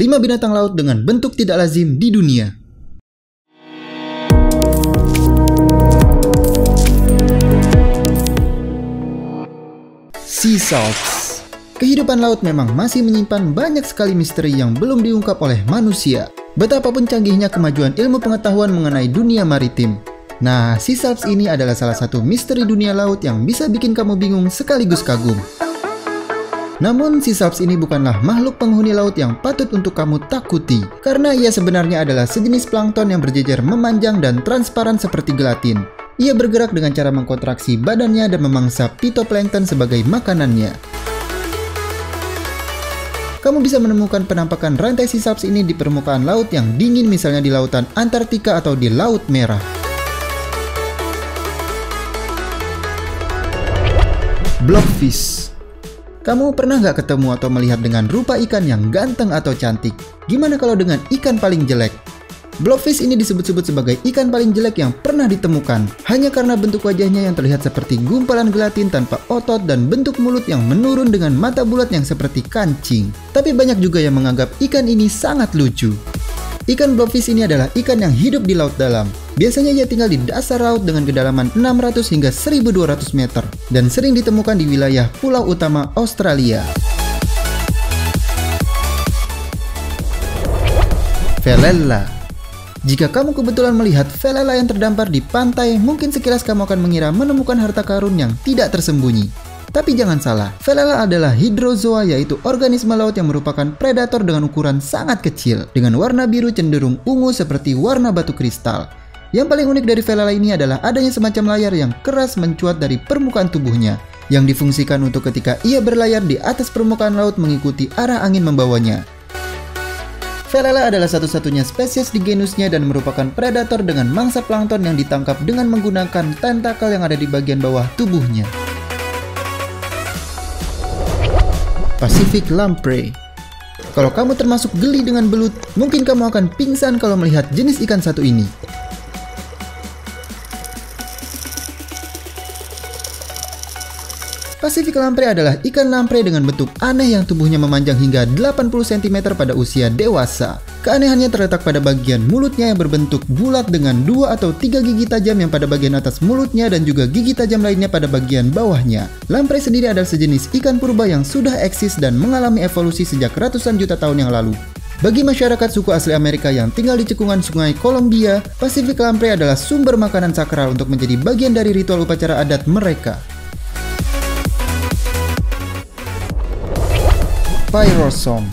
5 binatang laut dengan bentuk tidak lazim di dunia. Sea salts. Kehidupan laut memang masih menyimpan banyak sekali misteri yang belum diungkap oleh manusia. Betapapun canggihnya kemajuan ilmu pengetahuan mengenai dunia maritim. Nah, sea salts ini adalah salah satu misteri dunia laut yang bisa bikin kamu bingung sekaligus kagum. Namun, sea salts ini bukanlah makhluk penghuni laut yang patut untuk kamu takuti, karena ia sebenarnya adalah sejenis plankton yang berjejer memanjang dan transparan seperti gelatin. Ia bergerak dengan cara mengkontraksi badannya dan memangsa phytoplankton sebagai makanannya. Kamu bisa menemukan penampakan rantai sea salts ini di permukaan laut yang dingin, misalnya di lautan Antartika atau di Laut Merah. Blobfish. Kamu pernah nggak ketemu atau melihat dengan rupa ikan yang ganteng atau cantik? Gimana kalau dengan ikan paling jelek? Blobfish ini disebut-sebut sebagai ikan paling jelek yang pernah ditemukan, hanya karena bentuk wajahnya yang terlihat seperti gumpalan gelatin tanpa otot dan bentuk mulut yang menurun dengan mata bulat yang seperti kancing. Tapi banyak juga yang menganggap ikan ini sangat lucu. Ikan blobfish ini adalah ikan yang hidup di laut dalam. Biasanya ia tinggal di dasar laut dengan kedalaman 600 hingga 1200 meter dan sering ditemukan di wilayah pulau utama Australia. Velella. Jika kamu kebetulan melihat velella yang terdampar di pantai, mungkin sekilas kamu akan mengira menemukan harta karun yang tidak tersembunyi. Tapi jangan salah, velella adalah hydrozoa, yaitu organisme laut yang merupakan predator dengan ukuran sangat kecil, dengan warna biru cenderung ungu seperti warna batu kristal. Yang paling unik dari velella ini adalah adanya semacam layar yang keras mencuat dari permukaan tubuhnya, yang difungsikan untuk ketika ia berlayar di atas permukaan laut mengikuti arah angin membawanya. Velella adalah satu-satunya spesies di genusnya dan merupakan predator dengan mangsa plankton yang ditangkap dengan menggunakan tentakel yang ada di bagian bawah tubuhnya. Pacific lamprey. Kalau kamu termasuk geli dengan belut, mungkin kamu akan pingsan kalau melihat jenis ikan satu ini. Pacific lamprey adalah ikan lamprey dengan bentuk aneh yang tubuhnya memanjang hingga 80 cm pada usia dewasa. Keanehannya terletak pada bagian mulutnya yang berbentuk bulat dengan 2 atau 3 gigi tajam yang pada bagian atas mulutnya dan juga gigi tajam lainnya pada bagian bawahnya. Lamprey sendiri adalah sejenis ikan purba yang sudah eksis dan mengalami evolusi sejak ratusan juta tahun yang lalu. Bagi masyarakat suku asli Amerika yang tinggal di cekungan sungai Columbia, Pacific lamprey adalah sumber makanan sakral untuk menjadi bagian dari ritual upacara adat mereka. Pyrosome.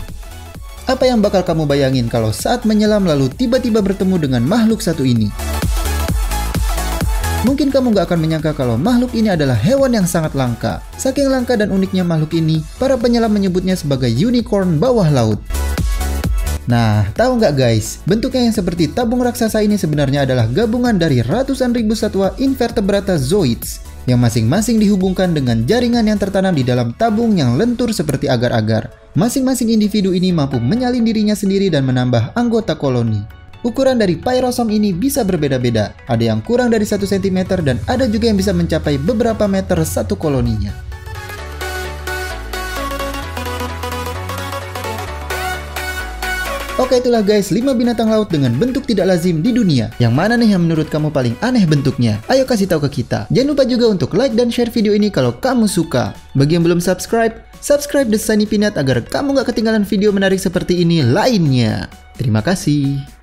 Apa yang bakal kamu bayangin kalau saat menyelam lalu tiba-tiba bertemu dengan makhluk satu ini? Mungkin kamu gak akan menyangka kalau makhluk ini adalah hewan yang sangat langka. Saking langka dan uniknya makhluk ini, para penyelam menyebutnya sebagai unicorn bawah laut. Nah, tahu nggak guys, bentuknya yang seperti tabung raksasa ini sebenarnya adalah gabungan dari ratusan ribu satwa invertebrata zooids, yang masing-masing dihubungkan dengan jaringan yang tertanam di dalam tabung yang lentur seperti agar-agar. Masing-masing individu ini mampu menyalin dirinya sendiri dan menambah anggota koloni. Ukuran dari pyrosome ini bisa berbeda-beda. Ada yang kurang dari 1 cm dan ada juga yang bisa mencapai beberapa meter satu koloninya. Oke, itulah guys 5 binatang laut dengan bentuk tidak lazim di dunia. Yang mana nih yang menurut kamu paling aneh bentuknya? Ayo kasih tahu ke kita. Jangan lupa juga untuk like dan share video ini kalau kamu suka. Bagi yang belum subscribe The Sunny Peanut agar kamu gak ketinggalan video menarik seperti ini lainnya. Terima kasih.